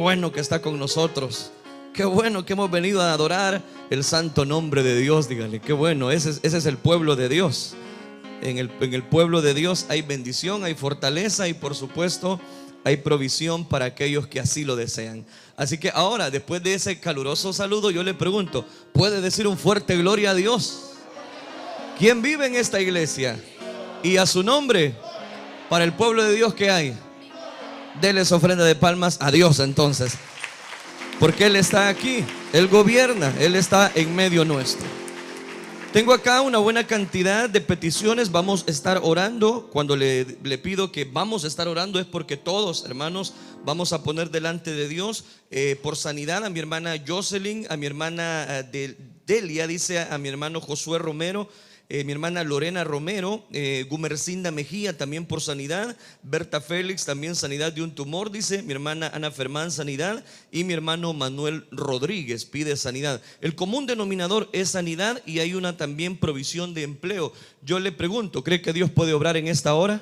Bueno que está con nosotros. Qué bueno que hemos venido a adorar el santo nombre de Dios. Díganle, qué bueno, ese es el pueblo de Dios. En el pueblo de Dios hay bendición, hay fortaleza y por supuesto hay provisión para aquellos que así lo desean. Así que ahora, después de ese caluroso saludo, yo le pregunto, ¿puede decir un fuerte gloria a Dios? ¿Quién vive en esta iglesia? Y a su nombre, para el pueblo de Dios, ¿qué hay? Denles ofrenda de palmas a Dios entonces, porque Él está aquí, Él gobierna, Él está en medio nuestro. Tengo acá una buena cantidad de peticiones. Vamos a estar orando. Cuando le pido que vamos a estar orando es porque todos, hermanos, vamos a poner delante de Dios por sanidad a mi hermana Jocelyn, a mi hermana Delia, dice a mi hermano Josué Romero, mi hermana Lorena Romero, Gumercinda Mejía también por sanidad, Berta Félix también sanidad de un tumor, dice mi hermana Ana Fermán sanidad, y mi hermano Manuel Rodríguez pide sanidad. El común denominador es sanidad y hay una también provisión de empleo. Yo le pregunto, ¿cree que Dios puede obrar en esta hora?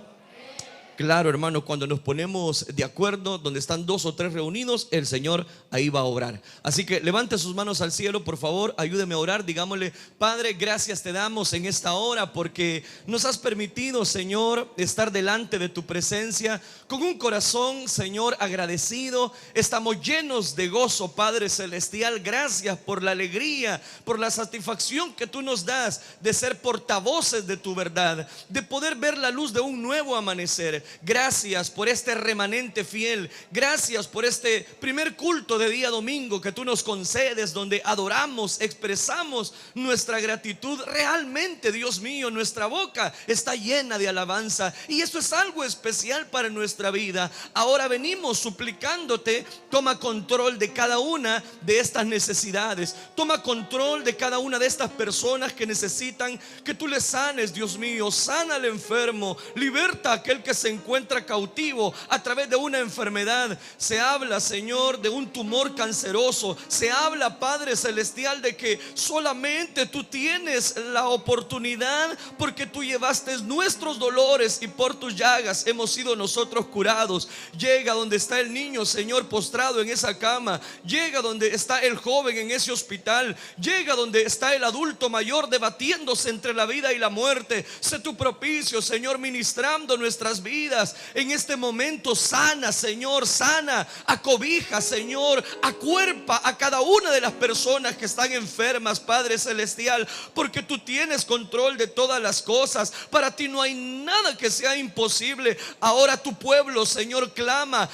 Claro, hermano, cuando nos ponemos de acuerdo, donde están dos o tres reunidos, el Señor ahí va a obrar. Así que levante sus manos al cielo, por favor, ayúdeme a orar. Digámosle: Padre, gracias te damos en esta hora porque nos has permitido, Señor, estar delante de tu presencia con un corazón, Señor, agradecido. Estamos llenos de gozo, Padre celestial. Gracias por la alegría, por la satisfacción que tú nos das de ser portavoces de tu verdad, de poder ver la luz de un nuevo amanecer. Gracias por este remanente fiel. Gracias por este primer culto de día domingo que tú nos concedes, donde adoramos, expresamos nuestra gratitud. Realmente, Dios mío, nuestra boca está llena de alabanza y esto es algo especial para nuestra vida. Ahora venimos suplicándote: toma control de cada una de estas necesidades. Toma control de cada una de estas personas que necesitan que tú les sanes, Dios mío. Sana al enfermo, liberta a aquel que se encuentra cautivo a través de una enfermedad. Se habla, Señor, de un tumor canceroso. Se habla, Padre celestial, de que solamente tú tienes la oportunidad, porque tú llevaste nuestros dolores y por tus llagas hemos sido nosotros curados. Llega donde está el niño, Señor, postrado en esa cama. Llega donde está el joven en ese hospital. Llega donde está el adulto mayor debatiéndose entre la vida y la muerte. Sé tu propicio, Señor, ministrando nuestras vidas en este momento. Sana, Señor, sana, acobija, Señor, acuerpa a cada una de las personas que están enfermas, Padre celestial, porque tú tienes control de todas las cosas. Para ti no hay nada que sea imposible. Ahora tu pueblo, Señor, clama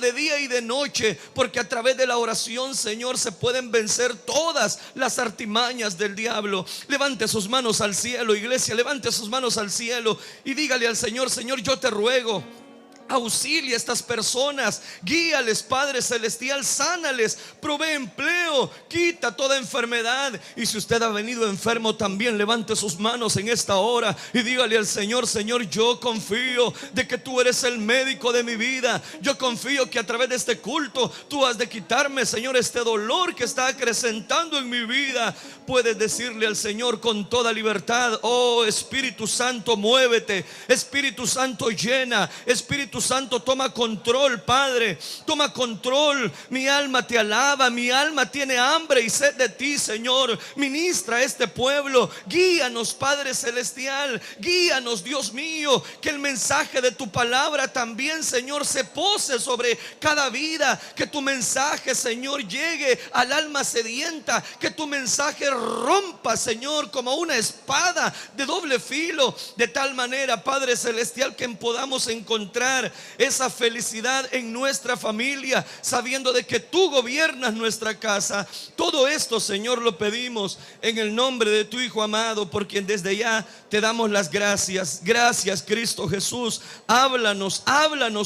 de día y de noche, porque a través de la oración, Señor, se pueden vencer todas las artimañas del diablo. Levante sus manos al cielo, iglesia, levante sus manos al cielo y dígale al Señor: Señor, yo te ruego, auxilia a estas personas, guíales, Padre celestial, sánales, provee empleo, quita toda enfermedad. Y si usted ha venido enfermo también, levante sus manos en esta hora y dígale al Señor: Señor, yo confío de que tú eres el médico de mi vida. Yo confío que a través de este culto tú has de quitarme, Señor, este dolor que está acrecentando en mi vida. Puedes decirle al Señor con toda libertad: oh Espíritu Santo, muévete. Espíritu Santo, llena. Espíritu Santo, toma control, Padre, toma control. Mi alma te alaba, mi alma tiene hambre y sed de ti, Señor. Ministra a este pueblo, guíanos, Padre celestial, guíanos, Dios mío. Que el mensaje de tu palabra también, Señor, se pose sobre cada vida. Que tu mensaje, Señor, llegue al alma sedienta. Que tu mensaje rompa, Señor, como una espada de doble filo, de tal manera, Padre celestial, que podamos encontrar esa felicidad en nuestra familia, sabiendo de que tú gobiernas nuestra casa. Todo esto, Señor, lo pedimos en el nombre de tu Hijo amado, por quien desde ya te damos las gracias. Gracias, Cristo Jesús. Háblanos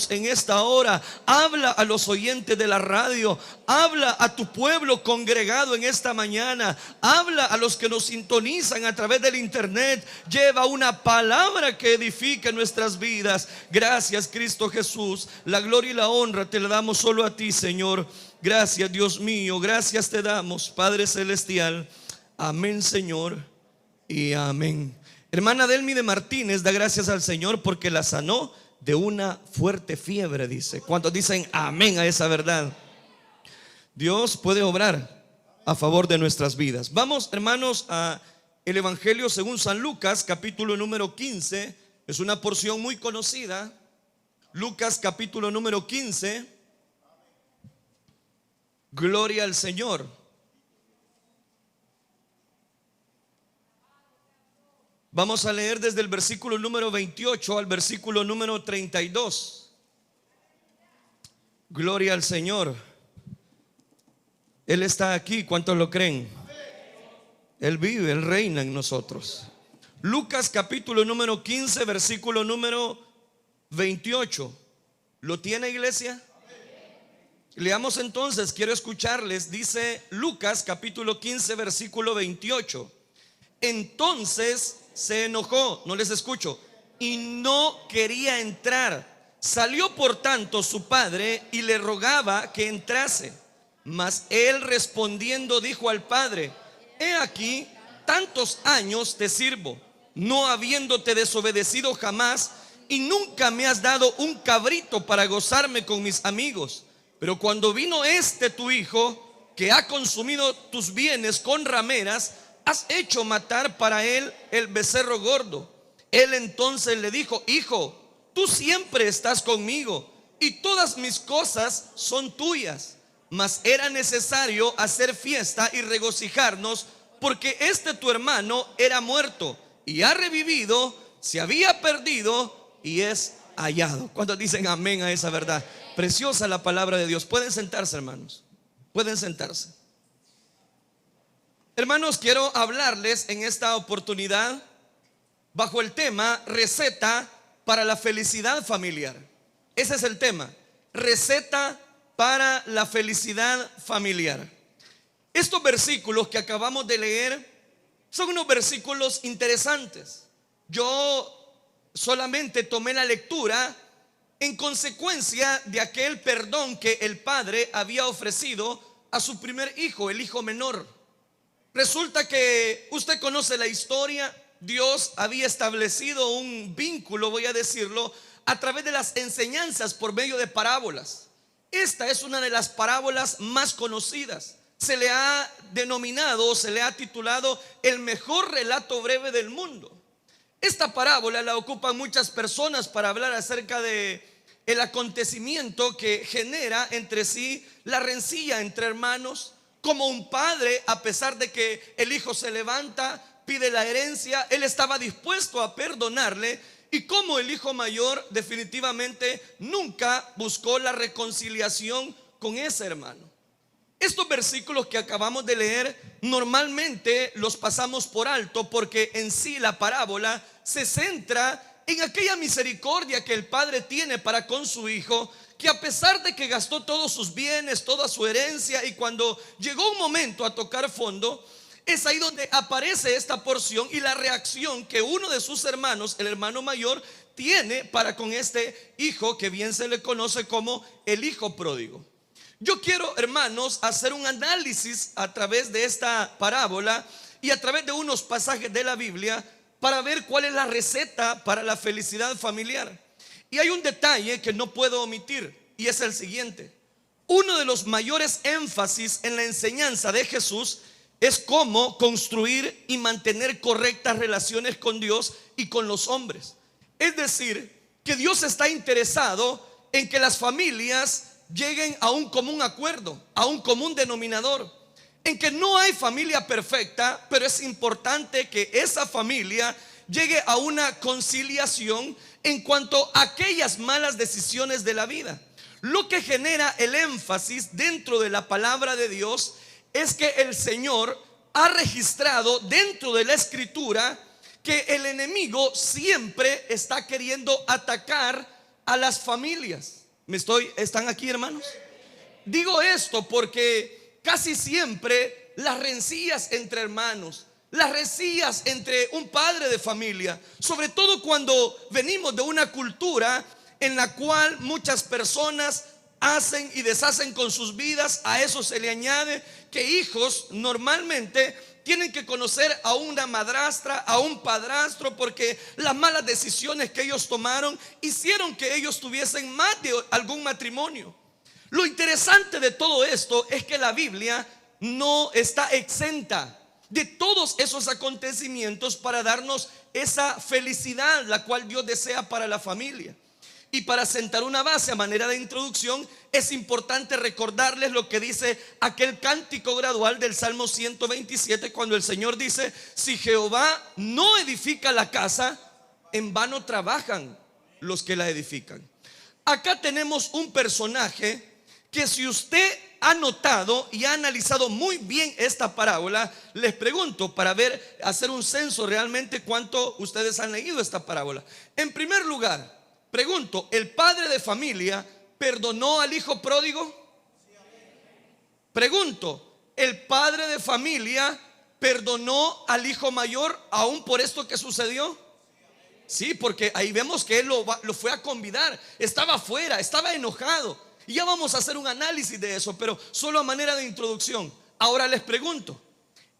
en esta hora. Habla a los oyentes de la radio. Habla a tu pueblo congregado en esta mañana. Habla a los que nos sintonizan a través del internet. Lleva una palabra que edifique nuestras vidas. Gracias, Cristo Jesús. La gloria y la honra te la damos solo a ti, Señor. Gracias, Dios mío. Gracias te damos, Padre celestial. Amén, Señor, y amén. Hermana Delmi de Martínez da gracias al Señor porque la sanó de una fuerte fiebre, dice. ¿Cuántos dicen amén a esa verdad? Dios puede obrar a favor de nuestras vidas. Vamos, hermanos, a el Evangelio según San Lucas, capítulo número 15. Es una porción muy conocida. Lucas, capítulo número 15. Gloria al Señor. Vamos a leer desde el versículo número 28 al versículo número 32. Gloria al Señor. Él está aquí, ¿cuántos lo creen? Él vive, Él reina en nosotros. Lucas capítulo número 15, versículo número 28. ¿Lo tiene, iglesia? Leamos entonces, quiero escucharles. Dice Lucas capítulo 15, versículo 28. Entonces se enojó, no les escucho, y no quería entrar. Salió por tanto su padre y le rogaba que entrase. Mas él respondiendo dijo al padre: he aquí, tantos años te sirvo, no habiéndote desobedecido jamás, y nunca me has dado un cabrito para gozarme con mis amigos. Pero cuando vino este tu hijo, que ha consumido tus bienes con rameras, has hecho matar para él el becerro gordo. Él entonces le dijo: hijo, tú siempre estás conmigo, y todas mis cosas son tuyas. Mas era necesario hacer fiesta y regocijarnos, porque este tu hermano era muerto y ha revivido, se había perdido y es hallado. ¿Cuántos dicen amén a esa verdad? Preciosa la palabra de Dios. Pueden sentarse, hermanos. Pueden sentarse. Hermanos, quiero hablarles en esta oportunidad bajo el tema receta para la felicidad familiar. Ese es el tema, receta para la felicidad familiar. Estos versículos que acabamos de leer son unos versículos interesantes. Yo solamente tomé la lectura en consecuencia de aquel perdón que el padre había ofrecido a su primer hijo, el hijo menor. Resulta que usted conoce la historia. Dios había establecido un vínculo, voy a decirlo, a través de las enseñanzas por medio de parábolas. Esta es una de las parábolas más conocidas. Se le ha denominado, se le ha titulado el mejor relato breve del mundo. Esta parábola la ocupan muchas personas para hablar acerca de el acontecimiento que genera entre sí la rencilla entre hermanos. Como un padre, a pesar de que el hijo se levanta, pide la herencia, él estaba dispuesto a perdonarle. Y como el hijo mayor definitivamente nunca buscó la reconciliación con ese hermano. Estos versículos que acabamos de leer normalmente los pasamos por alto, porque en sí la parábola se centra en aquella misericordia que el padre tiene para con su hijo, que a pesar de que gastó todos sus bienes, toda su herencia, y cuando llegó un momento a tocar fondo, es ahí donde aparece esta porción y la reacción que uno de sus hermanos, el hermano mayor, tiene para con este hijo que bien se le conoce como el hijo pródigo. Yo quiero, hermanos, hacer un análisis a través de esta parábola y a través de unos pasajes de la Biblia para ver cuál es la receta para la felicidad familiar. Y hay un detalle que no puedo omitir, y es el siguiente: uno de los mayores énfasis en la enseñanza de Jesús es cómo construir y mantener correctas relaciones con Dios y con los hombres. Es decir, que Dios está interesado en que las familias lleguen a un común acuerdo, a un común denominador. En que no hay familia perfecta, pero es importante que esa familia llegue a una conciliación en cuanto a aquellas malas decisiones de la vida. Lo que genera el énfasis dentro de la palabra de Dios es que el Señor ha registrado dentro de la escritura que el enemigo siempre está queriendo atacar a las familias. ¿Están aquí, hermanos? Digo esto porque casi siempre las rencillas entre hermanos, las rencillas entre un padre de familia, sobre todo cuando venimos de una cultura en la cual muchas personas hacen y deshacen con sus vidas, a eso se le añade que hijos normalmente tienen que conocer a una madrastra, a un padrastro, porque las malas decisiones que ellos tomaron hicieron que ellos tuviesen más de algún matrimonio. Lo interesante de todo esto es que la Biblia no está exenta de todos esos acontecimientos para darnos esa felicidad la cual Dios desea para la familia. Y para sentar una base a manera de introducción, es importante recordarles lo que dice aquel cántico gradual del Salmo 127, cuando el Señor dice: si Jehová no edifica la casa, en vano trabajan los que la edifican. Acá tenemos un personaje que, si usted ha notado y ha analizado muy bien esta parábola, les pregunto para ver, hacer un censo realmente cuánto ustedes han leído esta parábola. En primer lugar, pregunto, ¿el padre de familia perdonó al hijo pródigo? Pregunto, ¿el padre de familia perdonó al hijo mayor aún por esto que sucedió? Sí, porque ahí vemos que él lo fue a convidar. Estaba afuera, estaba enojado. Y ya vamos a hacer un análisis de eso, pero solo a manera de introducción. Ahora les pregunto,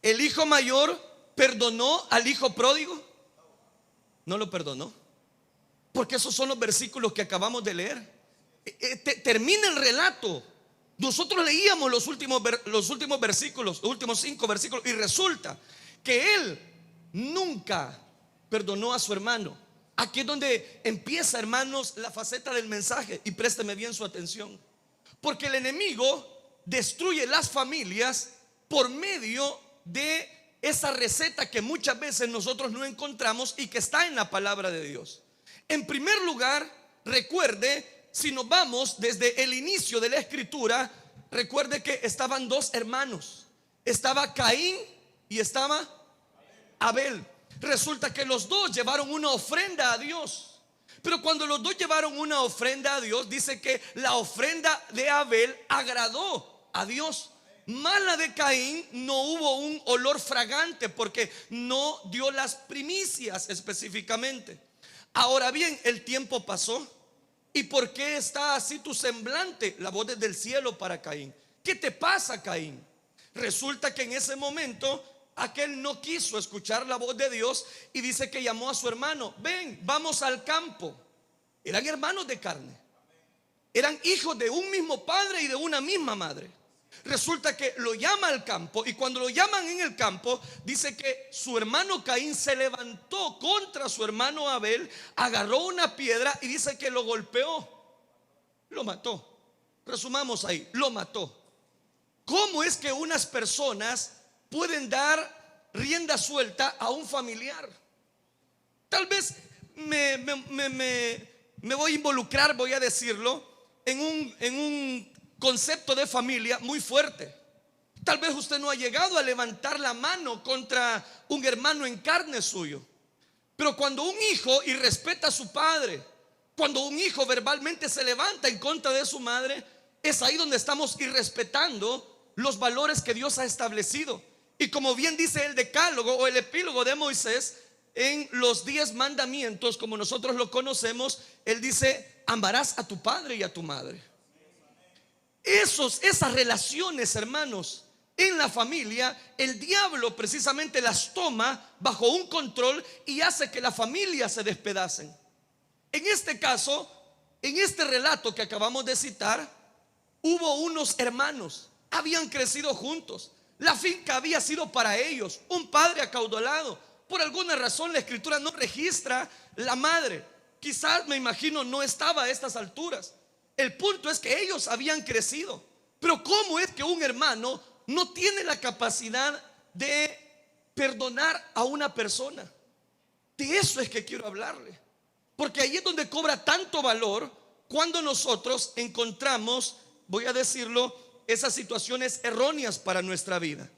¿el hijo mayor perdonó al hijo pródigo? No lo perdonó, porque esos son los versículos que acabamos de leer. Termina el relato. Nosotros leíamos los últimos versículos, los últimos 5 versículos, y resulta que él nunca perdonó a su hermano. Aquí es donde empieza, hermanos, la faceta del mensaje, y présteme bien su atención, porque el enemigo destruye las familias por medio de esa receta que muchas veces nosotros no encontramos y que está en la palabra de Dios. En primer lugar, recuerde, si nos vamos desde el inicio de la escritura, recuerde que estaban 2 hermanos. Estaba Caín y estaba Abel. Resulta que los 2 llevaron una ofrenda a Dios. Pero cuando los 2 llevaron una ofrenda a Dios, dice que la ofrenda de Abel agradó a Dios. Más la de Caín no hubo un olor fragante, porque no dio las primicias específicamente. Ahora bien, el tiempo pasó. ¿Y por qué está así tu semblante? La voz desde el cielo para Caín: ¿qué te pasa, Caín? Resulta que en ese momento aquel no quiso escuchar la voz de Dios, y dice que llamó a su hermano: ven, vamos al campo. Eran hermanos de carne, eran hijos de un mismo padre y de una misma madre. Resulta que lo llama al campo, y cuando lo llaman en el campo, dice que su hermano Caín se levantó contra su hermano Abel, agarró una piedra y dice que lo golpeó, lo mató. Resumamos ahí, lo mató. ¿Cómo es que unas personas pueden dar rienda suelta a un familiar? Tal vez me voy a involucrar, voy a decirlo, en un concepto de familia muy fuerte. Tal vez usted no ha llegado a levantar la mano contra un hermano en carne suyo, pero cuando un hijo irrespeta a su padre, cuando un hijo verbalmente se levanta en contra de su madre, es ahí donde estamos irrespetando los valores que Dios ha establecido. Y como bien dice el decálogo o el epílogo de Moisés, en los 10 mandamientos, como nosotros lo conocemos, él dice: amarás a tu padre y a tu madre. Esas relaciones, hermanos, en la familia, el diablo precisamente las toma bajo un control y hace que la familia se despedacen. En este caso, en este relato que acabamos de citar, hubo unos hermanos, habían crecido juntos, la finca había sido para ellos, un padre acaudalado. Por alguna razón la escritura no registra la madre. Quizás, me imagino, no estaba a estas alturas. El punto es que ellos habían crecido. Pero ¿cómo es que un hermano no tiene la capacidad de perdonar a una persona? De eso es que quiero hablarle, porque ahí es donde cobra tanto valor cuando nosotros encontramos, voy a decirlo, esas situaciones erróneas para nuestra vida.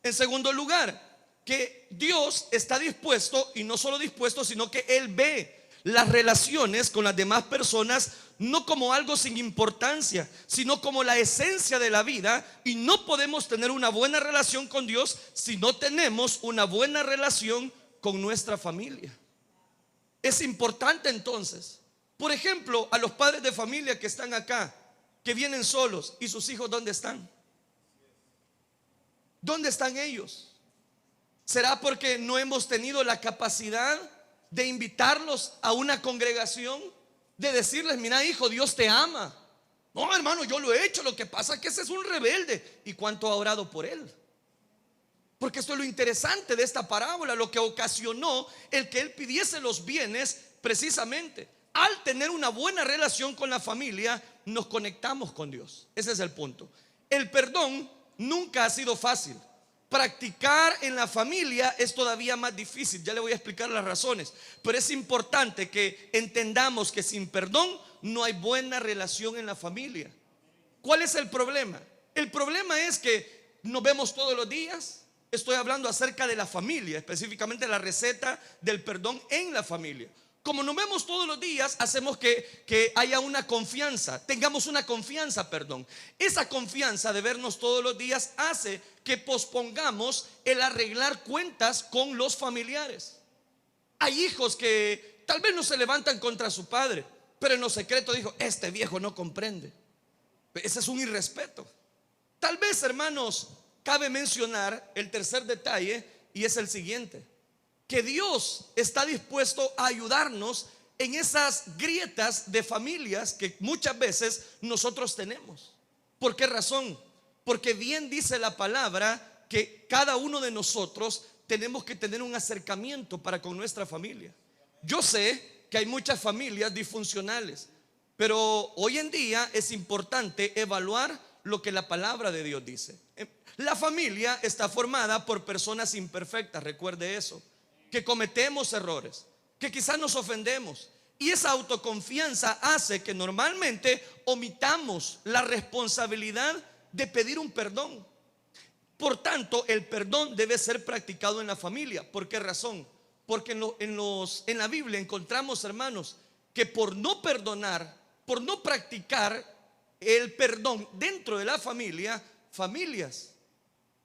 En segundo lugar, que Dios está dispuesto, y no solo dispuesto, sino que Él ve las relaciones con las demás personas no como algo sin importancia, sino como la esencia de la vida. Y no podemos tener una buena relación con Dios si no tenemos una buena relación con nuestra familia. Es importante entonces, por ejemplo, a los padres de familia que están acá, que vienen solos, ¿y sus hijos dónde están? ¿Dónde están ellos? ¿Será porque no hemos tenido la capacidad de invitarlos a una congregación? De decirles: mira, hijo, Dios te ama, No, hermano, yo lo he hecho, lo que pasa es que ese es un rebelde. ¿Y cuánto ha orado por él? Porque esto es lo interesante de esta parábola, lo que ocasionó el que él pidiese los bienes. Precisamente al tener una buena relación con la familia, nos conectamos con Dios. Ese es el punto. El perdón nunca ha sido fácil. Practicar en la familia es todavía más difícil. Ya le voy a explicar las razones. Pero es importante que entendamos que sin perdón no hay buena relación en la familia. ¿Cuál es el problema? El problema es que nos vemos todos los días. Estoy hablando acerca de la familia, específicamente la receta del perdón en la familia. Como nos vemos todos los días, hacemos que haya una confianza, tengamos una confianza, perdón. Esa confianza de vernos todos los días hace que pospongamos el arreglar cuentas con los familiares. Hay hijos que tal vez no se levantan contra su padre, pero en lo secreto dijo: este viejo no comprende. Ese es un irrespeto. Tal vez, hermanos, cabe mencionar el tercer detalle, y es el siguiente: que Dios está dispuesto a ayudarnos en esas grietas de familias que muchas veces nosotros tenemos. ¿Por qué razón? Porque bien dice la palabra que cada uno de nosotros tenemos que tener un acercamiento para con nuestra familia. Yo sé que hay muchas familias disfuncionales, pero hoy en día es importante evaluar lo que la palabra de Dios dice. La familia está formada por personas imperfectas, recuerde eso, que cometemos errores, que quizás nos ofendemos, y esa autoconfianza hace que normalmente omitamos la responsabilidad de pedir un perdón. Por tanto, el perdón debe ser practicado en la familia. ¿Por qué razón? Porque en la Biblia encontramos, hermanos, que por no perdonar, por no practicar el perdón dentro de la familia, familias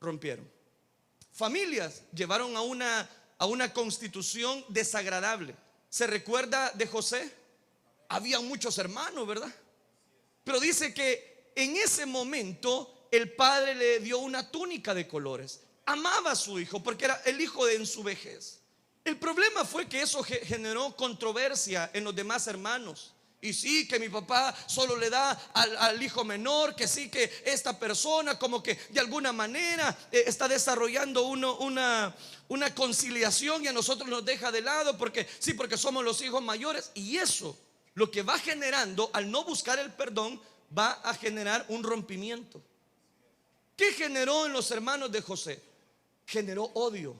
rompieron. Familias llevaron a una constitución desagradable. ¿Se recuerda de José? Había muchos hermanos, ¿verdad? Pero dice que en ese momento el padre le dio una túnica de colores. Amaba a su hijo porque era el hijo en su vejez. El problema fue que eso generó controversia en los demás hermanos. Y sí, que mi papá solo le da al hijo menor, que sí, que esta persona como que de alguna manera está desarrollando una conciliación y a nosotros nos deja de lado porque sí, porque somos los hijos mayores. Y eso lo que va generando, al no buscar el perdón, va a generar un rompimiento. ¿Qué generó en los hermanos de José? Generó odio.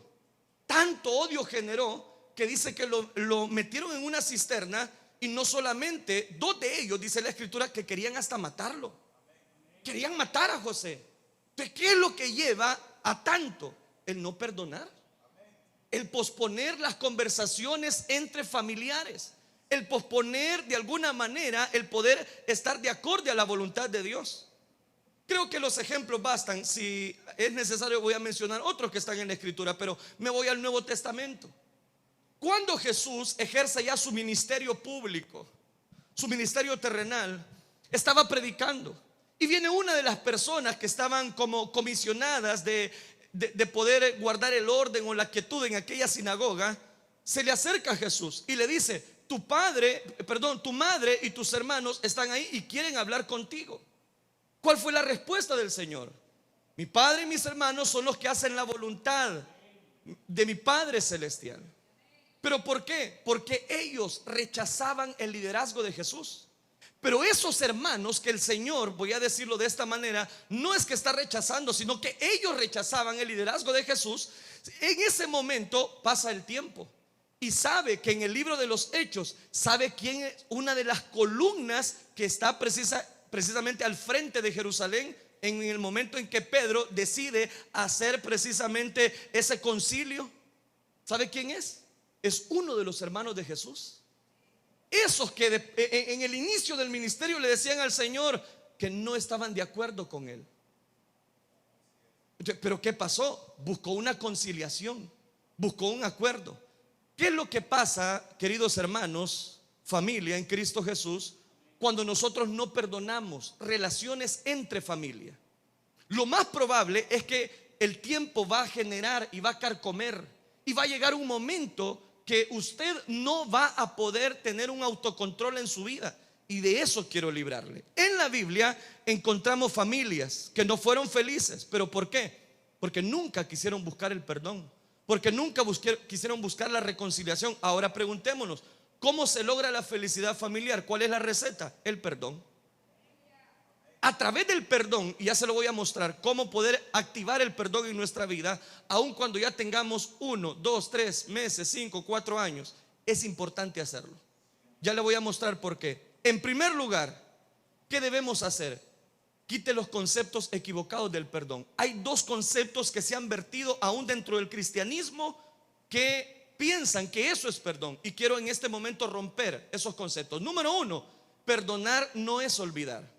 Tanto odio generó que dice que lo metieron en una cisterna. Y no solamente, dos de ellos, dice la escritura, que querían hasta matarlo. Querían matar a José. ¿De qué es lo que lleva a tanto? El no perdonar, el posponer las conversaciones entre familiares, el posponer de alguna manera el poder estar de acorde a la voluntad de Dios. Creo que los ejemplos bastan. Si es necesario voy a mencionar otros que están en la escritura, pero me voy al Nuevo Testamento. Cuando Jesús ejerce ya su ministerio público, su ministerio terrenal, estaba predicando, y viene una de las personas que estaban como comisionadas de poder guardar el orden o la quietud en aquella sinagoga. Se le acerca a Jesús y le dice: tu madre y tus hermanos están ahí y quieren hablar contigo. ¿Cuál fue la respuesta del Señor? Mi padre y mis hermanos son los que hacen la voluntad de mi Padre celestial. ¿Pero por qué? Porque ellos rechazaban el liderazgo de Jesús. Pero esos hermanos que el Señor, voy a decirlo de esta manera, no es que está rechazando, sino que ellos rechazaban el liderazgo de Jesús. En ese momento pasa el tiempo y sabe que en el libro de los Hechos, sabe quién es una de las columnas que está precisamente al frente de Jerusalén en el momento en que Pedro decide hacer precisamente ese concilio. ¿Sabe quién es? Es uno de los hermanos de Jesús. Esos que en el inicio del ministerio le decían al Señor que no estaban de acuerdo con él. Pero ¿qué pasó? Buscó una conciliación, buscó un acuerdo. ¿Qué es lo que pasa, queridos hermanos, familia en Cristo Jesús, cuando nosotros no perdonamos relaciones entre familia? Lo más probable es que el tiempo va a generar y va a carcomer, y va a llegar un momento que usted no va a poder tener un autocontrol en su vida. Y de eso quiero librarle. En la Biblia encontramos familias que no fueron felices. ¿Pero por qué? Porque nunca quisieron buscar el perdón, porque nunca quisieron buscar la reconciliación. Ahora preguntémonos, ¿cómo se logra la felicidad familiar? ¿Cuál es la receta? El perdón. A través del perdón, y ya se lo voy a mostrar, cómo poder activar el perdón en nuestra vida, aun cuando ya tengamos 1, 2, 3 meses, 5, 4 años, es importante hacerlo. Ya le voy a mostrar por qué. En primer lugar, ¿qué debemos hacer? Quite los conceptos equivocados del perdón. Hay dos conceptos que se han vertido aún dentro del cristianismo que piensan que eso es perdón, y quiero en este momento romper esos conceptos. Número uno, perdonar no es olvidar.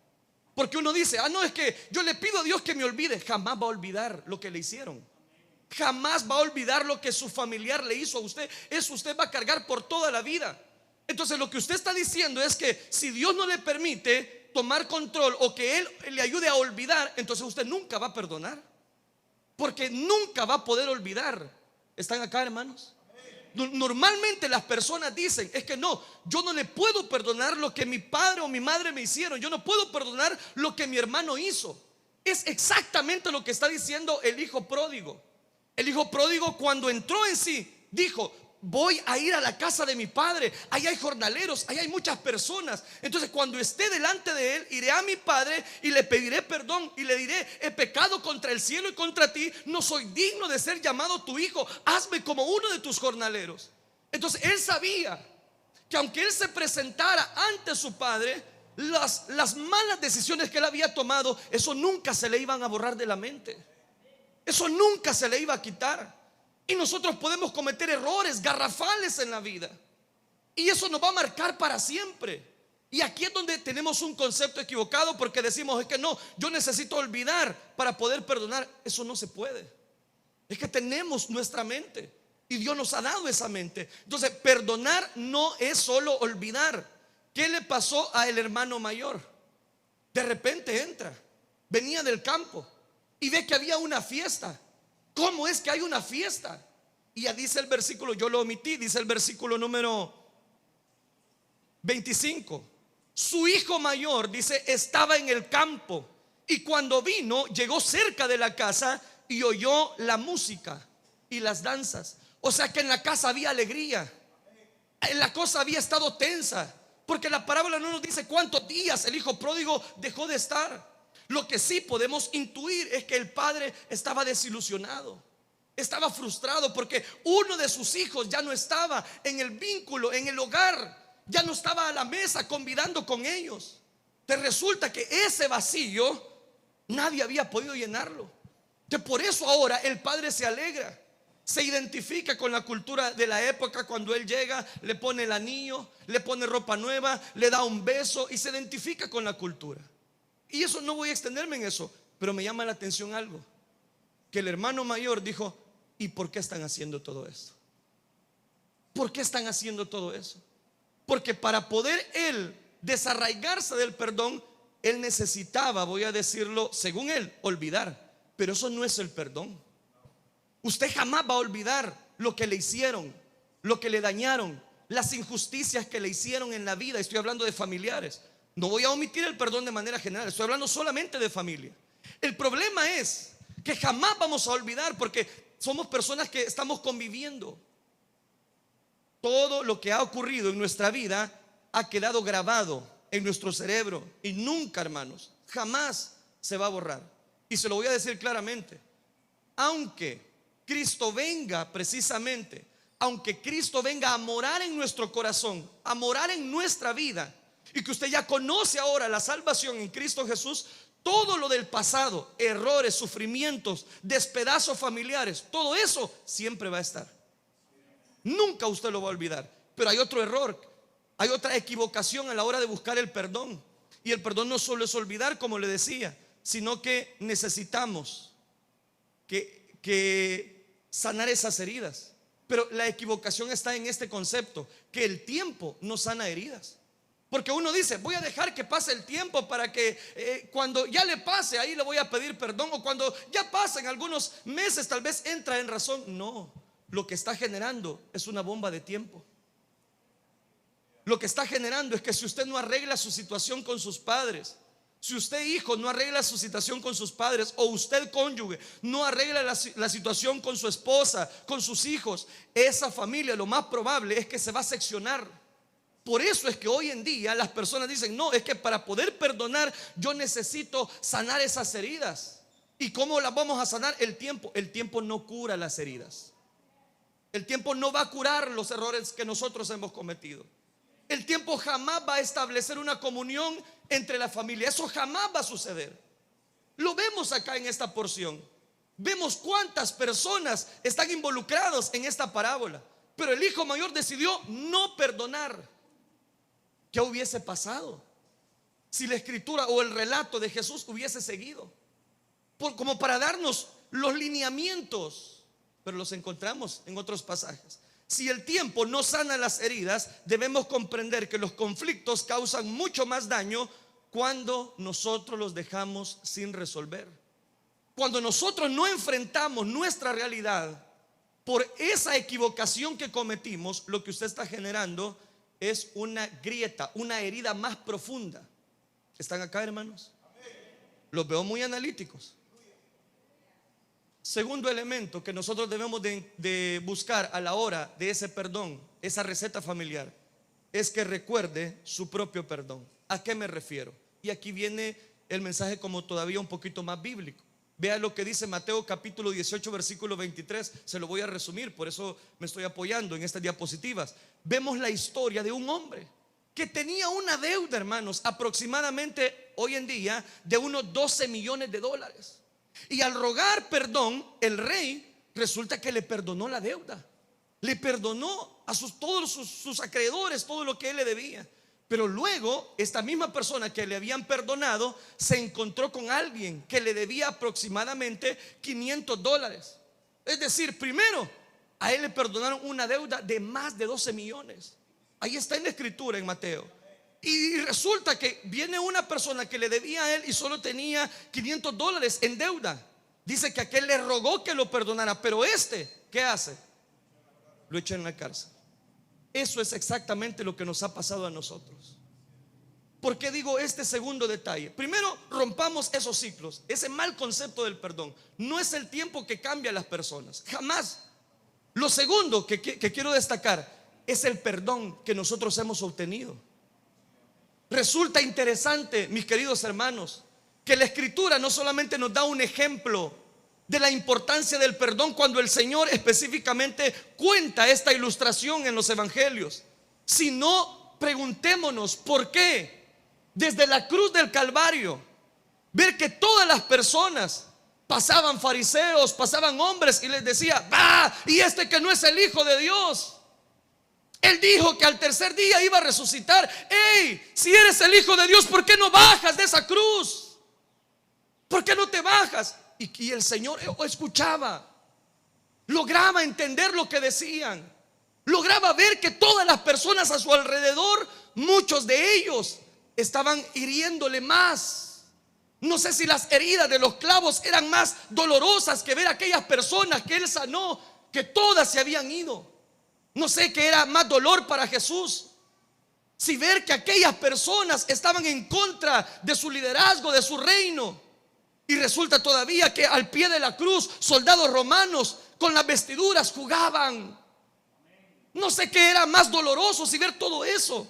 Porque uno dice, no, es que yo le pido a Dios que me olvide. Jamás va a olvidar lo que le hicieron. Jamás va a olvidar lo que su familiar le hizo a usted. Eso usted va a cargar por toda la vida. Entonces lo que usted está diciendo es que si Dios no le permite tomar control o que Él le ayude a olvidar, entonces usted nunca va a perdonar, porque nunca va a poder olvidar. ¿Están acá, hermanos? Normalmente las personas dicen, es que no, yo no le puedo perdonar lo que mi padre o mi madre me hicieron, yo no puedo perdonar lo que mi hermano hizo. Es exactamente lo que está diciendo el hijo pródigo. El hijo pródigo, cuando entró en sí, dijo, voy a ir a la casa de mi padre, ahí hay jornaleros, ahí hay muchas personas. Entonces cuando esté delante de él, iré a mi padre y le pediré perdón y le diré, he pecado contra el cielo y contra ti, no soy digno de ser llamado tu hijo, hazme como uno de tus jornaleros. Entonces él sabía que aunque él se presentara ante su padre, las malas decisiones que él había tomado, eso nunca se le iban a borrar de la mente, eso nunca se le iba a quitar. Y nosotros podemos cometer errores garrafales en la vida, y eso nos va a marcar para siempre. Y aquí es donde tenemos un concepto equivocado, porque decimos, es que no, yo necesito olvidar para poder perdonar. Eso no se puede. Es que tenemos nuestra mente y Dios nos ha dado esa mente. Entonces perdonar no es solo olvidar. ¿Qué le pasó al hermano mayor? De repente entra, venía del campo y ve que había una fiesta. ¿Cómo es que hay una fiesta? Y ya dice el versículo, yo lo omití, dice el versículo número 25. Su hijo mayor, dice, estaba en el campo, y cuando vino, llegó cerca de la casa y oyó la música y las danzas. O sea que en la casa había alegría, en la cosa había estado tensa, porque la parábola no nos dice cuántos días el hijo pródigo dejó de estar. Lo que sí podemos intuir es que el padre estaba desilusionado, estaba frustrado, porque uno de sus hijos ya no estaba en el vínculo, en el hogar, ya no estaba a la mesa convidando con ellos. Te resulta que ese vacío nadie había podido llenarlo. Que por eso ahora el padre se alegra, se identifica con la cultura de la época. Cuando él llega, le pone el anillo, le pone ropa nueva, le da un beso y se identifica con la cultura. Y eso, no voy a extenderme en eso, pero me llama la atención algo, que el hermano mayor dijo, ¿y por qué están haciendo todo esto? ¿Por qué están haciendo todo eso? Porque para poder él desarraigarse del perdón, él necesitaba, voy a decirlo según él, olvidar. Pero eso no es el perdón. Usted jamás va a olvidar lo que le hicieron, lo que le dañaron, las injusticias que le hicieron en la vida. Estoy hablando de familiares. No voy a omitir el perdón de manera general, estoy hablando solamente de familia. El problema es que jamás vamos a olvidar, porque somos personas que estamos conviviendo. Todo lo que ha ocurrido en nuestra vida ha quedado grabado en nuestro cerebro, y nunca, hermanos, jamás se va a borrar. Y se lo voy a decir claramente, aunque Cristo venga, precisamente, aunque Cristo venga a morar en nuestro corazón, a morar en nuestra vida, y que usted ya conoce ahora la salvación en Cristo Jesús, todo lo del pasado, errores, sufrimientos, despedazos familiares, todo eso siempre va a estar. Nunca usted lo va a olvidar. Pero hay otro error, hay otra equivocación a la hora de buscar el perdón. Y el perdón no solo es olvidar, como le decía, sino que necesitamos que sanar esas heridas. Pero la equivocación está en este concepto, que el tiempo no sana heridas. Porque uno dice, voy a dejar que pase el tiempo para que cuando ya le pase, ahí le voy a pedir perdón. O cuando ya pasen algunos meses, tal vez entra en razón. No, lo que está generando es una bomba de tiempo. lo que está generando es que si usted no arregla su situación con sus padres, si usted, hijo, no arregla su situación con sus padres, o usted, cónyuge, no arregla la situación con su esposa, con sus hijos, esa familia lo más probable es que se va a seccionar. Por eso es que hoy en día las personas dicen: no, es que para poder perdonar yo necesito sanar esas heridas. ¿Y cómo las vamos a sanar? El tiempo no cura las heridas. El tiempo no va a curar los errores que nosotros hemos cometido. El tiempo jamás va a establecer una comunión entre la familia. Eso jamás va a suceder. Lo vemos acá en esta porción. Vemos cuántas personas están involucradas en esta parábola. Pero el hijo mayor decidió no perdonar. ¿Qué hubiese pasado si la escritura o el relato de Jesús hubiese seguido? Como para darnos los lineamientos, pero los encontramos en otros pasajes. Si el tiempo no sana las heridas, debemos comprender que los conflictos causan mucho más daño cuando nosotros los dejamos sin resolver. Cuando nosotros no enfrentamos nuestra realidad por esa equivocación que cometimos, lo que usted está generando es una grieta, una herida más profunda. ¿Están acá, hermanos? Los veo muy analíticos. Segundo elemento que nosotros debemos de buscar a la hora de ese perdón, esa receta familiar, es que recuerde su propio perdón. ¿A qué me refiero? Y aquí viene el mensaje como todavía un poquito más bíblico. Vea lo que dice Mateo capítulo 18 versículo 23. Se lo voy a resumir, por eso me estoy apoyando en estas diapositivas. Vemos la historia de un hombre que tenía una deuda, hermanos, aproximadamente hoy en día de unos 12 millones de dólares. Y al rogar perdón, el rey resulta que le perdonó la deuda. Le perdonó a todos sus acreedores todo lo que él le debía. Pero luego esta misma persona que le habían perdonado se encontró con alguien que le debía aproximadamente 500 dólares. Es decir, primero a él le perdonaron una deuda de más de 12 millones. Ahí está en la escritura en Mateo. Y resulta que viene una persona que le debía a él y solo tenía 500 dólares en deuda. Dice que aquel le rogó que lo perdonara, pero ¿qué hace? Lo echa en la cárcel. Eso es exactamente lo que nos ha pasado a nosotros. ¿Por qué digo este segundo detalle? Primero, rompamos esos ciclos. Ese mal concepto del perdón no es el tiempo que cambia a las personas, jamás. Lo segundo que quiero destacar es el perdón que nosotros hemos obtenido. Resulta interesante, mis queridos hermanos, que la escritura no solamente nos da un ejemplo de la importancia del perdón cuando el Señor específicamente cuenta esta ilustración en los evangelios, sino preguntémonos por qué desde la cruz del Calvario ver que todas las personas pasaban, fariseos, pasaban hombres, y les decía: y este que no es el Hijo de Dios. Él dijo que al tercer día iba a resucitar. Si eres el Hijo de Dios, ¿por qué no bajas de esa cruz? ¿Por qué no te bajas? Y el Señor escuchaba, lograba entender lo que decían, lograba ver que todas las personas a su alrededor, muchos de ellos estaban hiriéndole más. No sé si las heridas de los clavos eran más dolorosas que ver a aquellas personas que él sanó, que todas se habían ido. No sé qué era más dolor para Jesús, si ver que aquellas personas estaban en contra de su liderazgo, de su reino. Y resulta todavía que al pie de la cruz soldados romanos con las vestiduras jugaban. No sé qué era más doloroso, si ver todo eso.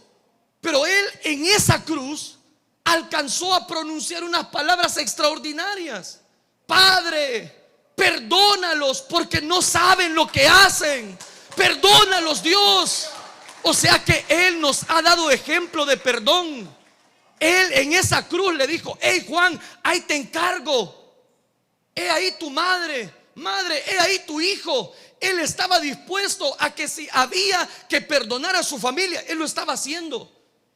Pero él en esa cruz alcanzó a pronunciar unas palabras extraordinarias: Padre, perdónalos porque no saben lo que hacen. Perdónalos, Dios. O sea que él nos ha dado ejemplo de perdón. Él en esa cruz le dijo: Juan, ahí te encargo. He ahí tu madre, he ahí tu hijo. Él estaba dispuesto a que si había que perdonar a su familia, él lo estaba haciendo.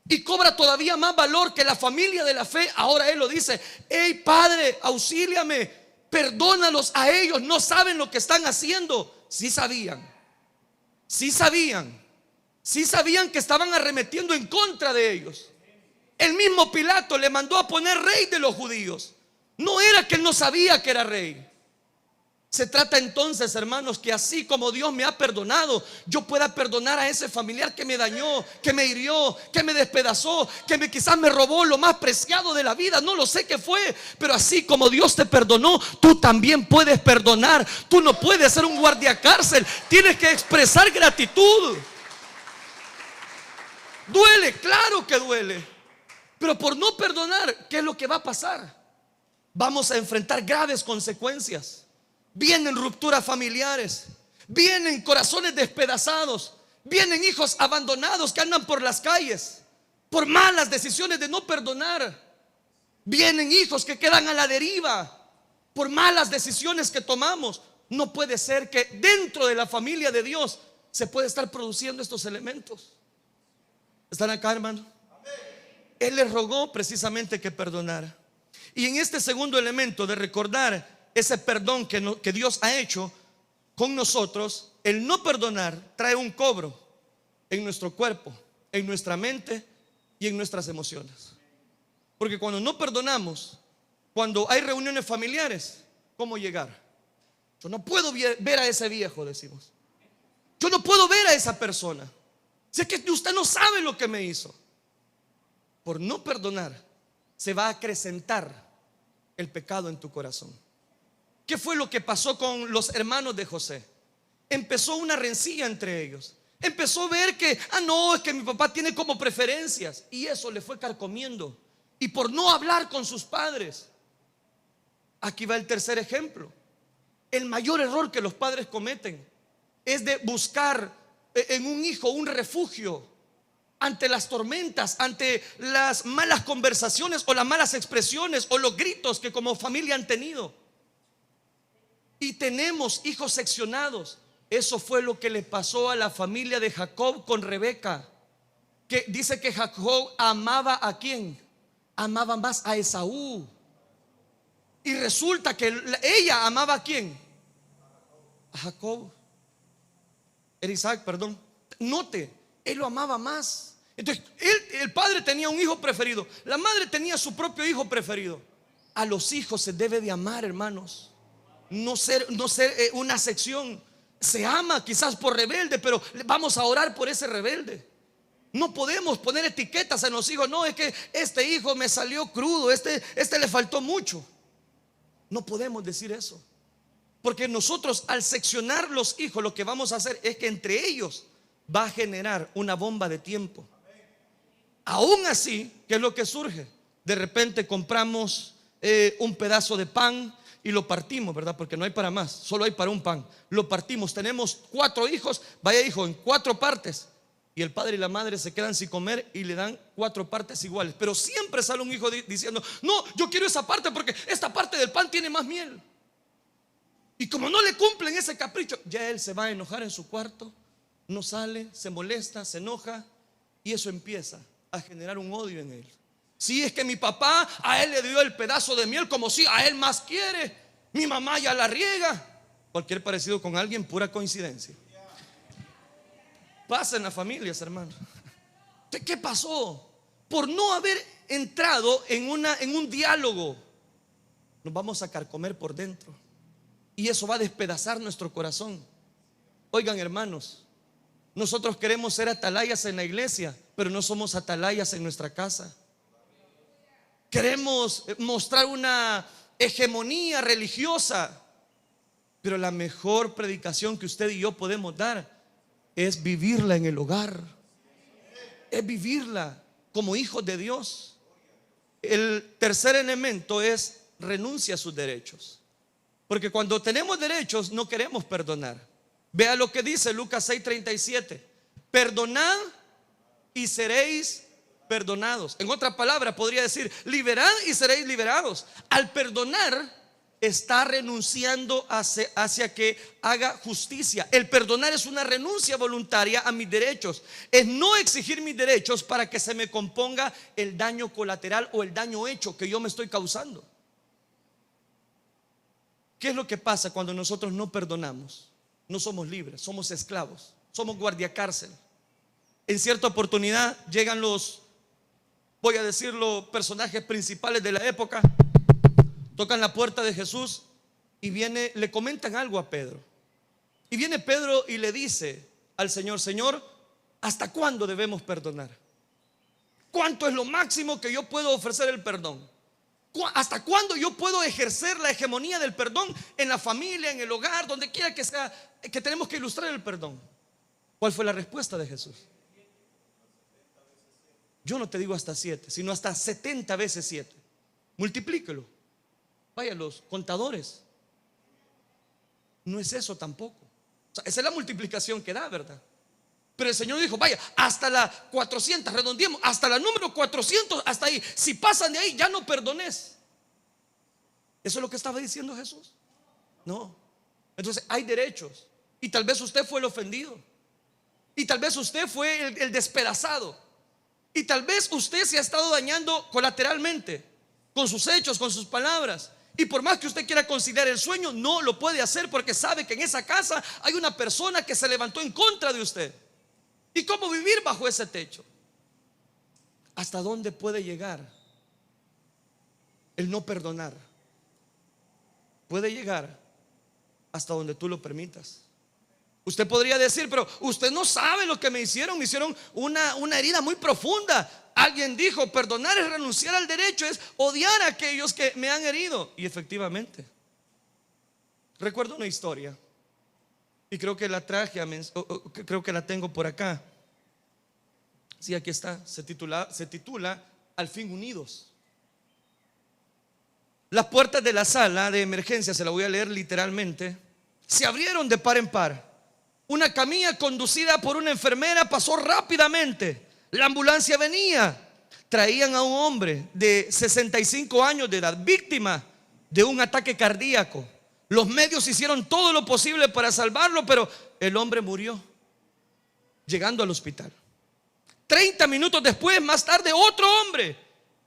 Y cobra todavía más valor que la familia de la fe. Ahora él lo dice: Padre, auxíliame, perdónalos a ellos, no saben lo que están haciendo. Sí sabían que estaban arremetiendo en contra de ellos. El mismo Pilato le mandó a poner rey de los judíos. No era que él no sabía que era rey, Se trata entonces, hermanos, que así como Dios me ha perdonado, yo pueda perdonar a ese familiar que me dañó, que me hirió, que me despedazó, quizás me robó lo más preciado de la vida. No lo sé qué fue, pero así como Dios te perdonó, tú también puedes perdonar. Tú no puedes ser un guardiacárcel, tienes que expresar gratitud. Duele, claro que duele, pero por no perdonar, ¿qué es lo que va a pasar? Vamos a enfrentar graves consecuencias. Vienen rupturas familiares, vienen corazones despedazados, vienen hijos abandonados que andan por las calles por malas decisiones de no perdonar. Vienen hijos que quedan a la deriva por malas decisiones que tomamos. No puede ser que dentro de la familia de Dios se puede estar produciendo estos elementos. ¿Están acá, hermano? Él les rogó precisamente que perdonara. Y en este segundo elemento de recordar ese perdón que Dios ha hecho con nosotros, el no perdonar trae un cobro en nuestro cuerpo, en nuestra mente y en nuestras emociones. Porque cuando no perdonamos, cuando hay reuniones familiares, ¿cómo llegar? Yo no puedo ver a ese viejo, decimos. Yo no puedo ver a esa persona. Si es que usted no sabe lo que me hizo. Por no perdonar, se va a acrecentar el pecado en tu corazón. ¿Qué fue lo que pasó con los hermanos de José? Empezó una rencilla entre ellos. Empezó a ver que, no, es que mi papá tiene como preferencias. Y eso le fue carcomiendo. Y por no hablar con sus padres. Aquí va el tercer ejemplo. El mayor error que los padres cometen es de buscar en un hijo un refugio ante las tormentas, ante las malas conversaciones o las malas expresiones o los gritos que como familia han tenido. Y tenemos hijos seccionados. Eso fue lo que le pasó a la familia de Jacob con Rebeca, que dice que Jacob amaba ¿a quién? Amaba más a Esaú. Y resulta que ella amaba ¿a quién? A Jacob. Era Isaac, perdón. Note, él lo amaba más. Entonces, el padre tenía un hijo preferido, la madre tenía su propio hijo preferido. A los hijos se debe de amar, hermanos. No ser una sección. Se ama quizás por rebelde, pero vamos a orar por ese rebelde. No podemos poner etiquetas en los hijos. No, es que este hijo me salió crudo, este le faltó mucho. No podemos decir eso. Porque nosotros al seccionar los hijos, lo que vamos a hacer es que entre ellos va a generar una bomba de tiempo. Aún así, ¿qué es lo que surge? De repente compramos un pedazo de pan y lo partimos, ¿verdad? Porque no hay para más, solo hay para un pan. Lo partimos, tenemos 4 hijos, vaya hijo, en 4 partes. Y el padre y la madre se quedan sin comer y le dan 4 partes iguales. Pero siempre sale un hijo diciendo, no, yo quiero esa parte porque esta parte del pan tiene más miel. Y como no le cumplen ese capricho, ya él se va a enojar en su cuarto, no sale, se molesta, se enoja. Y eso empieza a generar un odio en él. Si es que mi papá a él le dio el pedazo de miel como si a él más quiere, mi mamá ya la riega. Cualquier parecido con alguien, pura coincidencia. Pasa en las familias, hermano. ¿Qué pasó? Por no haber entrado en un diálogo, nos vamos a carcomer por dentro. Y eso va a despedazar nuestro corazón. Oigan, hermanos, nosotros queremos ser atalayas en la iglesia, pero no somos atalayas en nuestra casa. Queremos mostrar una hegemonía religiosa, pero la mejor predicación que usted y yo podemos dar es vivirla en el hogar. Es vivirla como hijos de Dios. El tercer elemento es renuncia a sus derechos. Porque cuando tenemos derechos no queremos perdonar. Vea lo que dice Lucas 6:37. Perdonad y seréis perdonados. En otra palabra podría decir, liberad y seréis liberados. Al perdonar está renunciando hacia que haga justicia. El perdonar es una renuncia voluntaria a mis derechos. Es no exigir mis derechos para que se me componga el daño colateral o el daño hecho que yo me estoy causando. ¿Qué es lo que pasa cuando nosotros no perdonamos? No somos libres, somos esclavos, somos guardiacárcel. En cierta oportunidad llegan los, voy a decirlo, personajes principales de la época, tocan la puerta de Jesús y le comentan algo a Pedro. Y viene Pedro y le dice al Señor: Señor, ¿hasta cuándo debemos perdonar? ¿Cuánto es lo máximo que yo puedo ofrecer el perdón? ¿Hasta cuándo yo puedo ejercer la hegemonía del perdón en la familia, en el hogar, donde quiera que sea, que tenemos que ilustrar el perdón? ¿Cuál fue la respuesta de Jesús? Yo no te digo hasta 7, sino hasta 70 veces 7. Multiplíquelo. Vaya, los contadores. No es eso tampoco. O sea, esa es la multiplicación que da, ¿verdad? Pero el Señor dijo: vaya, hasta la 400, redondeemos, hasta la número 400, hasta ahí. Si pasan de ahí, ya no perdones. ¿Eso es lo que estaba diciendo Jesús? No. Entonces hay derechos. Y tal vez usted fue el ofendido. Y tal vez usted fue el despedazado. Y tal vez usted se ha estado dañando colateralmente, con sus hechos, con sus palabras. Y por más que usted quiera conciliar el sueño, no lo puede hacer, porque sabe que en esa casa hay una persona que se levantó en contra de usted. ¿Y cómo vivir bajo ese techo? ¿Hasta dónde puede llegar el no perdonar? Puede llegar hasta donde tú lo permitas. Usted podría decir: pero usted no sabe lo que me hicieron una herida muy profunda. Alguien dijo: perdonar es renunciar al derecho, es odiar a aquellos que me han herido. Y efectivamente, recuerdo una historia, y creo que la traje, creo que la tengo por acá. Sí, aquí está. Se titula Al fin unidos. Las puertas de la sala de emergencia, se la voy a leer literalmente, se abrieron de par en par. Una camilla conducida por una enfermera pasó rápidamente. La ambulancia venía. Traían a un hombre de 65 años de edad, víctima de un ataque cardíaco. Los medios hicieron todo lo posible para salvarlo, pero el hombre murió llegando al hospital. 30 minutos después, más tarde, otro hombre,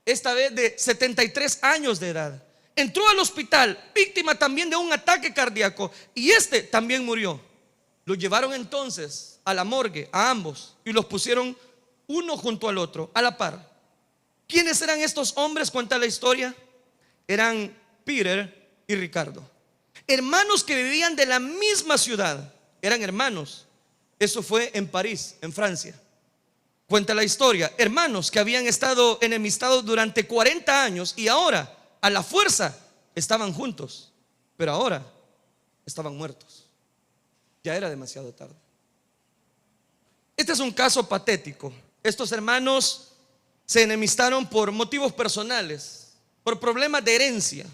esta vez de 73 años de edad, entró al hospital, víctima también de un ataque cardíaco, y este también murió. Los llevaron entonces a la morgue, a ambos, y los pusieron uno junto al otro, a la par. ¿Quiénes eran estos hombres? Cuenta la historia. Eran Peter y Ricardo, hermanos que vivían de la misma ciudad. Eran hermanos. Eso fue en París, en Francia. Cuenta la historia. Hermanos que habían estado enemistados durante 40 años y ahora, a la fuerza, estaban juntos. Pero ahora estaban muertos. Ya era demasiado tarde. Este es un caso patético. Estos hermanos se enemistaron por motivos personales, por problemas de herencia.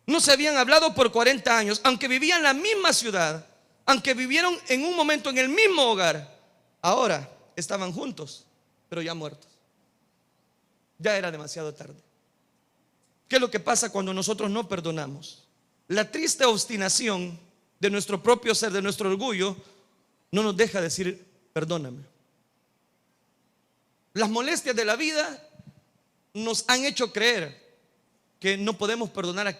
No se habían hablado por 40 años, aunque vivían en la misma ciudad, aunque vivieron en un momento en el mismo hogar. Ahora estaban juntos, pero ya muertos. Ya era demasiado tarde. ¿Qué es lo que pasa cuando nosotros no perdonamos? La triste obstinación de nuestro propio ser, de nuestro orgullo, no nos deja decir: perdóname. Las molestias de la vida nos han hecho creer que no podemos perdonar a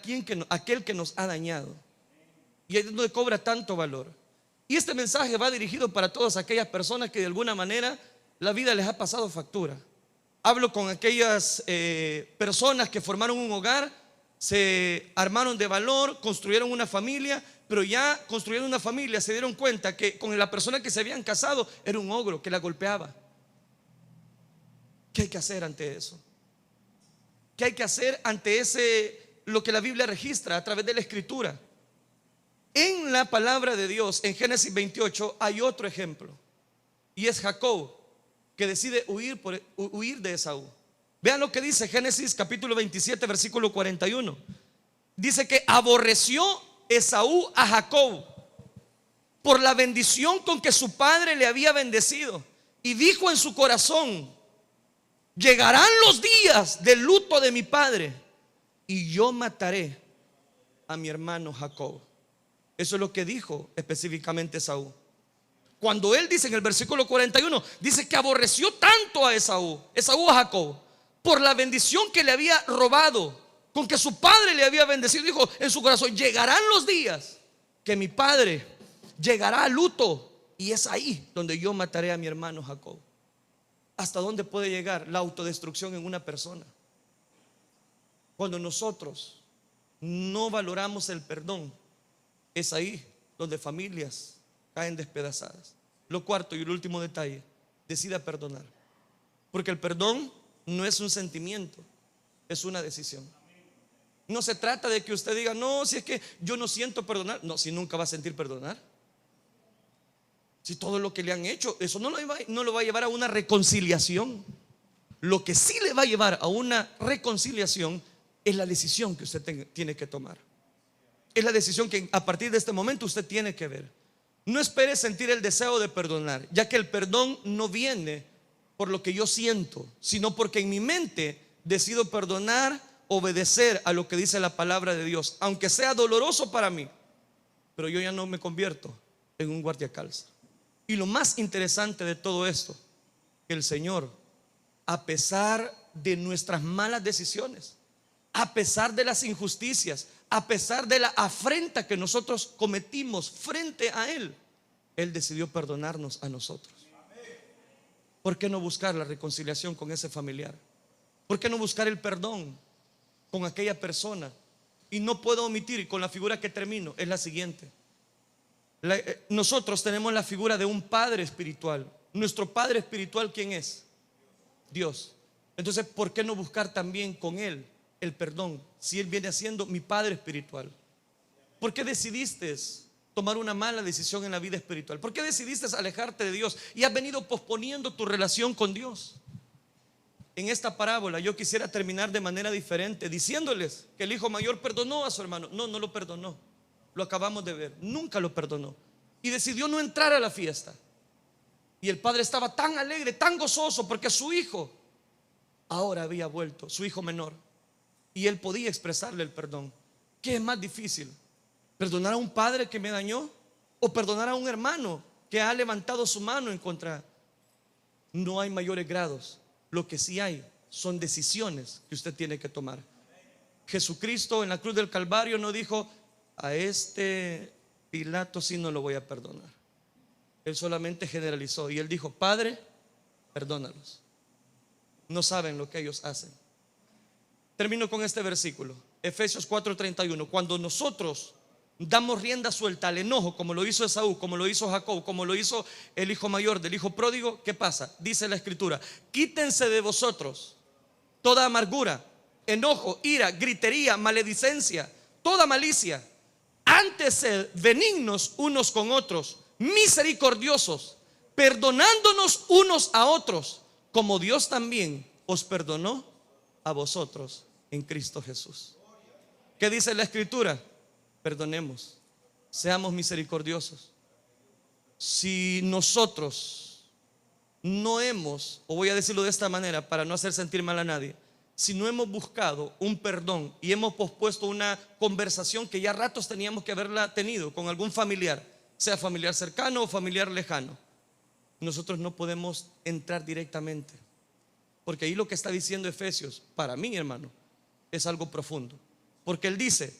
aquel que nos ha dañado. Y es donde cobra tanto valor. Y este mensaje va dirigido para todas aquellas personas que de alguna manera la vida les ha pasado factura. Hablo con aquellas personas que formaron un hogar, se armaron de valor, construyeron una familia, pero ya construyendo una familia se dieron cuenta que con la persona que se habían casado era un ogro que la golpeaba. ¿Qué hay que hacer ante eso? ¿Qué hay que hacer ante lo que la Biblia registra a través de la Escritura? En la palabra de Dios, en Génesis 28, hay otro ejemplo, y es Jacob, que decide huir de Esaú. Vean lo que dice Génesis capítulo 27, versículo 41. Dice que aborreció Esaú a Jacob por la bendición con que su padre le había bendecido, y dijo en su corazón: llegarán los días del luto de mi padre y yo mataré a mi hermano Jacob. Eso es lo que dijo específicamente Esaú. Cuando él dice en el versículo 41, dice que aborreció tanto a Esaú a Jacob, por la bendición que le había robado, con que su padre le había bendecido. Dijo en su corazón: llegarán los días que mi padre llegará a luto, y es ahí donde yo mataré a mi hermano Jacob. ¿Hasta dónde puede llegar la autodestrucción en una persona? Cuando nosotros no valoramos el perdón Es ahí donde familias caen despedazadas. Lo cuarto y el último detalle: decida perdonar. Porque el perdón no es un sentimiento, es una decisión. No se trata de que usted diga: no, si es que yo no siento perdonar. No, si nunca va a sentir perdonar. Si todo lo que le han hecho, eso no lo va a llevar a una reconciliación. Lo que sí le va a llevar a una reconciliación es la decisión que usted tiene que tomar. Es la decisión que a partir de este momento usted tiene que ver. No espere sentir el deseo de perdonar, ya que el perdón no viene por lo que yo siento, sino porque en mi mente decido perdonar, obedecer a lo que dice la palabra de Dios, aunque sea doloroso para mí. Pero yo ya no me convierto en un guardiacalza. Y lo más interesante de todo esto, que el Señor, a pesar de nuestras malas decisiones, a pesar de las injusticias, a pesar de la afrenta que nosotros cometimos frente a Él, Él decidió perdonarnos a nosotros. ¿Por qué no buscar la reconciliación con ese familiar? ¿Por qué no buscar el perdón con aquella persona? Y no puedo omitir, y con la figura que termino, es la siguiente. Nosotros tenemos la figura de un padre espiritual. Nuestro padre espiritual, ¿quién es? Dios. Entonces, ¿por qué no buscar también con Él el perdón, si Él viene siendo mi padre espiritual? ¿Por qué decidiste tomar una mala decisión en la vida espiritual? ¿Por qué decidiste alejarte de Dios y has venido posponiendo tu relación con Dios? En esta parábola yo quisiera terminar de manera diferente, diciéndoles que el hijo mayor perdonó a su hermano. No, no lo perdonó. Lo acabamos de ver, nunca lo perdonó. Y decidió no entrar a la fiesta. Y el padre estaba tan alegre, tan gozoso, porque su hijo ahora había vuelto, su hijo menor. Y él podía expresarle el perdón. ¿Qué es más difícil? ¿Perdonar a un padre que me dañó? ¿O perdonar a un hermano que ha levantado su mano en contra? No hay mayores grados. Lo que sí hay son decisiones que usted tiene que tomar. Jesucristo en la cruz del Calvario no dijo: a este Pilato sí no lo voy a perdonar. Él solamente generalizó y él dijo: Padre, perdónalos, no saben lo que ellos hacen. Termino con este versículo, Efesios 4:31. Cuando nosotros damos rienda suelta al enojo, como lo hizo Esaú, como lo hizo Jacob, como lo hizo el hijo mayor del hijo pródigo, ¿qué pasa? Dice la escritura: quítense de vosotros toda amargura, enojo, ira, gritería, maledicencia, toda malicia. Antes sed benignos unos con otros, misericordiosos, perdonándonos unos a otros, como Dios también os perdonó a vosotros en Cristo Jesús. ¿Qué dice la escritura? Perdonemos, seamos misericordiosos. Si nosotros no hemos, o voy a decirlo de esta manera para no hacer sentir mal a nadie, si no hemos buscado un perdón y hemos pospuesto una conversación que ya ratos teníamos que haberla tenido con algún familiar, sea familiar cercano o familiar lejano, nosotros no podemos entrar directamente. Porque ahí lo que está diciendo Efesios, para mí, hermano, es algo profundo. Porque él dice: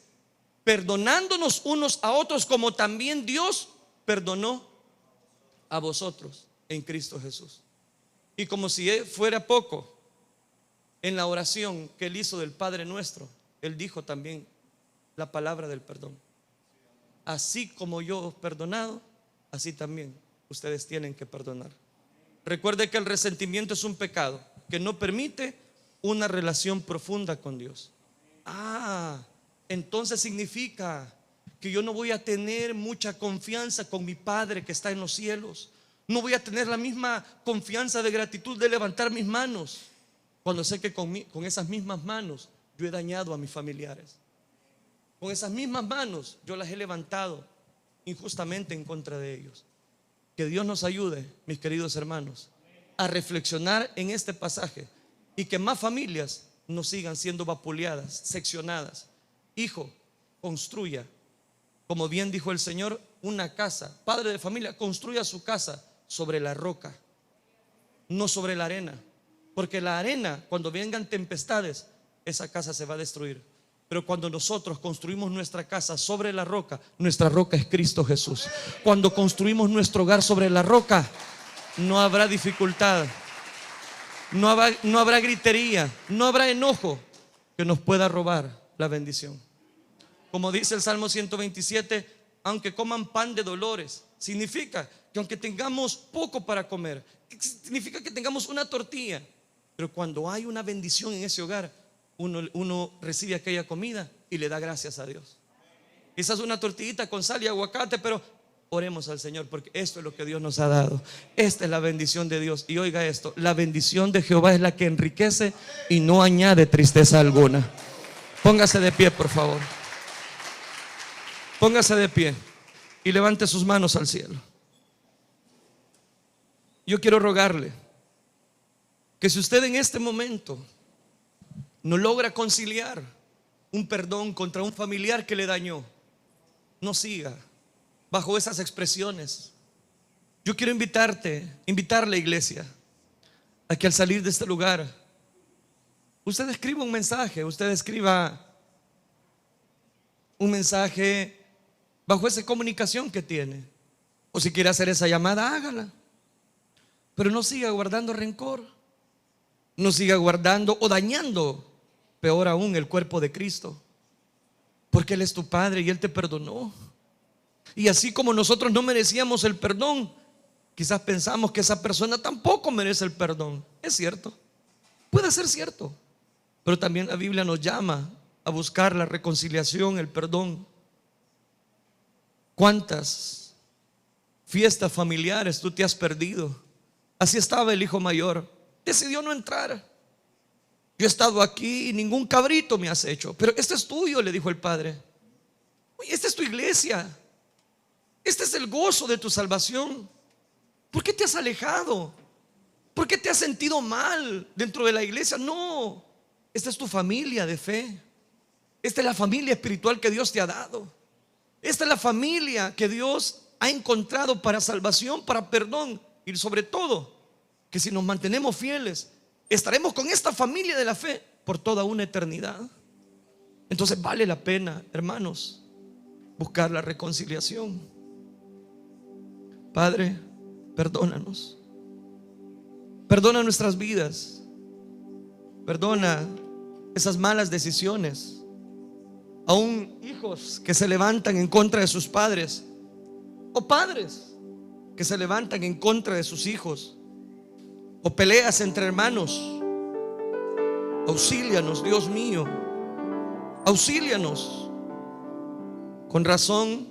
perdonándonos unos a otros como también Dios perdonó a vosotros en Cristo Jesús. Y como si fuera poco, en la oración que él hizo del Padre Nuestro, él dijo también la palabra del perdón. Así como yo os he perdonado, así también ustedes tienen que perdonar. Recuerde que el resentimiento es un pecado que no permite una relación profunda con Dios. Entonces significa que yo no voy a tener mucha confianza con mi Padre que está en los cielos. No voy a tener la misma confianza de gratitud de levantar mis manos cuando sé que con esas mismas manos yo he dañado a mis familiares. Con esas mismas manos yo las he levantado injustamente en contra de ellos. Que Dios nos ayude, mis queridos hermanos, a reflexionar en este pasaje y que más familias no sigan siendo vapuleadas, seccionadas. Hijo, construya, como bien dijo el Señor, una casa. Padre de familia, construya su casa sobre la roca, no sobre la arena. Porque la arena, cuando vengan tempestades, esa casa se va a destruir. Pero cuando nosotros construimos nuestra casa sobre la roca, nuestra roca es Cristo Jesús. Cuando construimos nuestro hogar sobre la roca, no habrá dificultad, no habrá gritería, no habrá enojo que nos pueda robar la bendición. Como dice el Salmo 127, aunque coman pan de dolores, significa que aunque tengamos poco para comer, significa que tengamos una tortilla, pero cuando hay una bendición en ese hogar, uno recibe aquella comida y le da gracias a Dios. Quizás una tortillita con sal y aguacate, pero oremos al Señor, porque esto es lo que Dios nos ha dado. Esta es la bendición de Dios. Y oiga esto: la bendición de Jehová es la que enriquece y no añade tristeza alguna. Póngase de pie, por favor. Póngase de pie y levante sus manos al cielo. Yo quiero rogarle que si usted en este momento no logra conciliar un perdón contra un familiar que le dañó, no siga bajo esas expresiones. Yo quiero invitarle, iglesia, a que al salir de este lugar usted escriba un mensaje. Usted escriba un mensaje bajo esa comunicación que tiene. O si quiere hacer esa llamada, hágala. Pero no siga guardando rencor. No siga guardando o dañando, peor aún, el cuerpo de Cristo. Porque Él es tu Padre y Él te perdonó. Y así como nosotros no merecíamos el perdón, quizás pensamos que esa persona tampoco merece el perdón. Es cierto, puede ser cierto, pero también la Biblia nos llama a buscar la reconciliación, el perdón. ¿Cuántas fiestas familiares tú te has perdido? Así estaba el hijo mayor, decidió no entrar. Yo he estado aquí y ningún cabrito me has hecho, pero este es tuyo, le dijo el padre. Oye, esta es tu iglesia, este es el gozo de tu salvación. ¿Por qué te has alejado? ¿Por qué te has sentido mal dentro de la iglesia? No, esta es tu familia de fe. Esta es la familia espiritual que Dios te ha dado. Esta es la familia que Dios ha encontrado para salvación, para perdón. Y sobre todo, que si nos mantenemos fieles, estaremos con esta familia de la fe por toda una eternidad. Entonces vale la pena, hermanos, buscar la reconciliación. Padre, perdónanos. Perdona nuestras vidas. Perdona esas malas decisiones. Aún hijos que se levantan en contra de sus padres, o padres que se levantan en contra de sus hijos, o peleas entre hermanos. Auxílianos, Dios mío. Auxílianos. Con razón,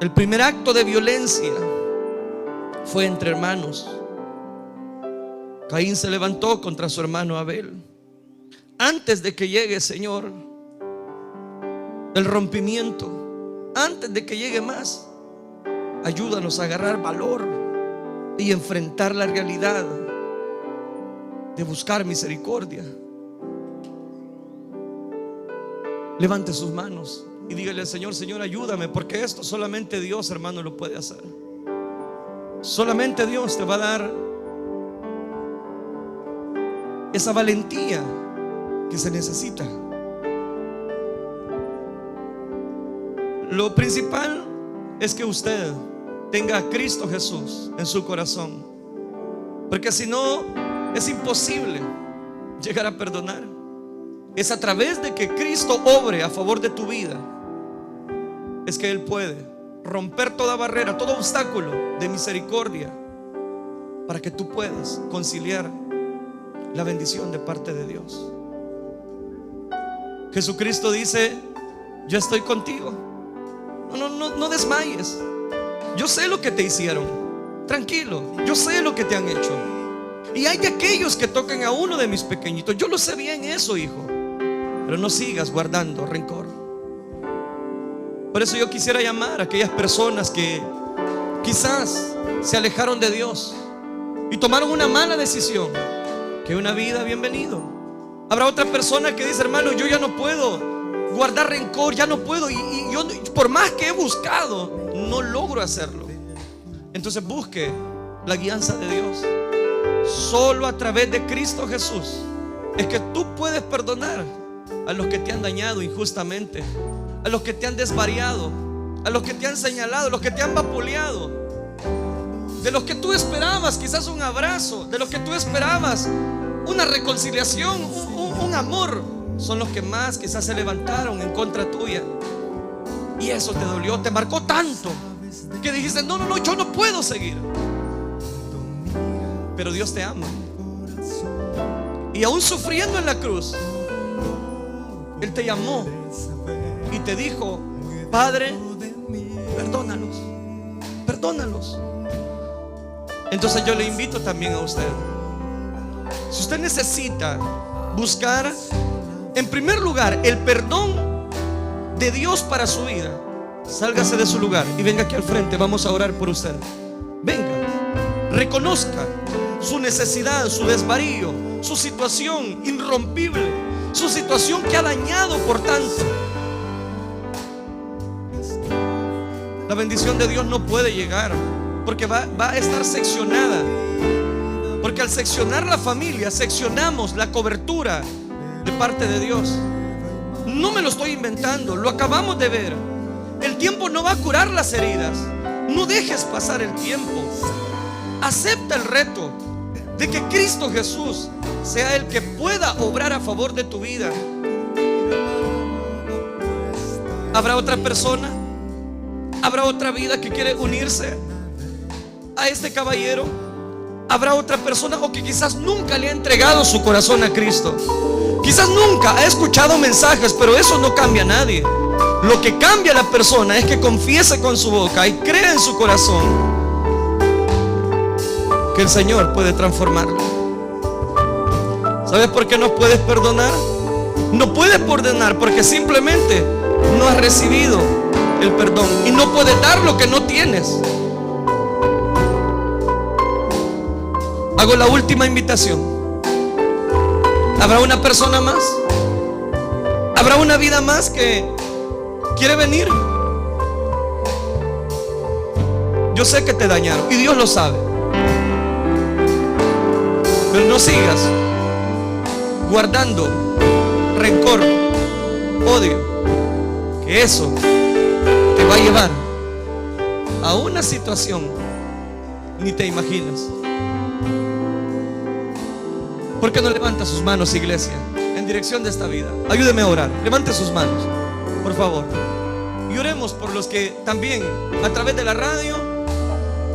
el primer acto de violencia fue entre hermanos. Caín se levantó contra su hermano Abel. Antes de que llegue, Señor, el rompimiento, antes de que llegue más, ayúdanos a agarrar valor y enfrentar la realidad de buscar misericordia. Levante sus manos y dígale al Señor: Señor, ayúdame, porque esto solamente Dios, hermano, lo puede hacer. Solamente Dios te va a dar esa valentía que se necesita. Lo principal es que usted tenga a Cristo Jesús en su corazón, porque si no, es imposible llegar a perdonar. Es a través de que Cristo obre a favor de tu vida, es que Él puede romper toda barrera, todo obstáculo de misericordia, para que tú puedas conciliar la bendición de parte de Dios. Jesucristo dice: yo estoy contigo. No desmayes. Yo sé lo que te hicieron. Tranquilo, yo sé lo que te han hecho. Y hay de aquellos que tocan a uno de mis pequeñitos. Yo lo sé bien eso, hijo. Pero no sigas guardando rencor. Por eso yo quisiera llamar a aquellas personas que quizás se alejaron de Dios y tomaron una mala decisión. Que una vida, bienvenido. Habrá otra persona que dice: hermano, yo ya no puedo guardar rencor, ya no puedo, y yo, por más que he buscado, no logro hacerlo. Entonces busque la guianza de Dios. Solo a través de Cristo Jesús es que tú puedes perdonar a los que te han dañado injustamente, a los que te han desvariado, a los que te han señalado, a los que te han vapuleado, de los que tú esperabas quizás un abrazo, de los que tú esperabas una reconciliación, un amor. Son los que más quizás se levantaron en contra tuya. Y eso te dolió, te marcó tanto que dijiste: no, no, no, yo no puedo seguir. Pero Dios te ama. Y aún sufriendo en la cruz, Él te llamó y te dijo: Padre, perdónalos, perdónalos. Entonces yo le invito también a usted, si usted necesita buscar en primer lugar el perdón de Dios para su vida, sálgase de su lugar y venga aquí al frente. Vamos a orar por usted. Venga, reconozca su necesidad, su desvarío, su situación irrompible, su situación que ha dañado por tanto. La bendición de Dios no puede llegar porque va a estar seccionada. Porque al seccionar la familia, seccionamos la cobertura de parte de Dios. No me lo estoy inventando, lo acabamos de ver. El tiempo no va a curar las heridas. No dejes pasar el tiempo. Acepta el reto de que Cristo Jesús sea el que pueda obrar a favor de tu vida. ¿Habrá otra persona? ¿Habrá otra vida que quiere unirse a este caballero? ¿Habrá otra persona o que quizás nunca le ha entregado su corazón a Cristo? Quizás nunca ha escuchado mensajes, pero eso no cambia a nadie. Lo que cambia a la persona es que confiese con su boca y crea en su corazón que el Señor puede transformarlo. ¿Sabes por qué no puedes perdonar? No puedes perdonar porque simplemente no has recibido el perdón y no puedes dar lo que no tienes. Hago la última invitación. ¿Habrá una persona más? ¿Habrá una vida más que quiere venir? Yo sé que te dañaron y Dios lo sabe, pero no sigas guardando rencor, odio, que eso te va a llevar a una situación ni te imaginas. ¿Por qué no levanta sus manos, iglesia, en dirección de esta vida? Ayúdeme a orar. Levante sus manos, por favor. Y oremos por los que también a través de la radio,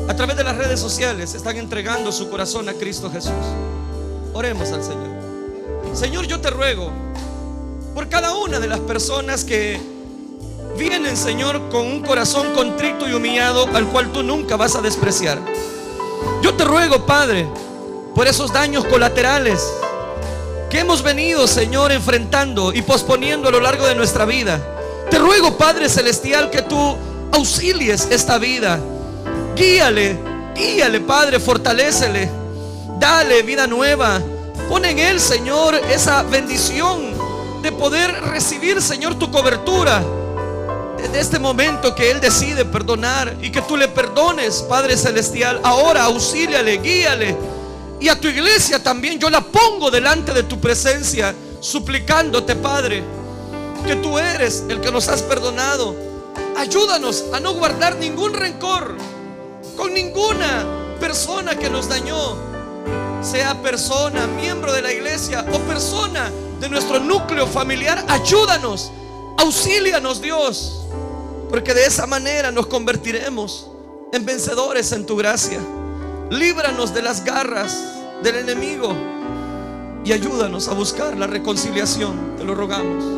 a través de las redes sociales, están entregando su corazón a Cristo Jesús. Oremos al Señor. Señor, yo te ruego por cada una de las personas que vienen, Señor, con un corazón contrito y humillado, al cual tú nunca vas a despreciar. Yo te ruego, Padre, por esos daños colaterales que hemos venido, Señor, enfrentando y posponiendo a lo largo de nuestra vida. Te ruego, Padre Celestial, que tú auxilies esta vida. Guíale, guíale, Padre, fortalécele, dale vida nueva. Pon en él, Señor, esa bendición de poder recibir, Señor, tu cobertura desde este momento que él decide perdonar, y que tú le perdones, Padre Celestial. Ahora auxíliale, guíale. Y a tu iglesia también yo la pongo delante de tu presencia, suplicándote, Padre, que tú eres el que nos has perdonado. Ayúdanos a no guardar ningún rencor con ninguna persona que nos dañó, sea persona, miembro de la iglesia o persona de nuestro núcleo familiar. Ayúdanos, auxílianos, Dios, porque de esa manera nos convertiremos en vencedores en tu gracia. Líbranos de las garras del enemigo y ayúdanos a buscar la reconciliación. Te lo rogamos.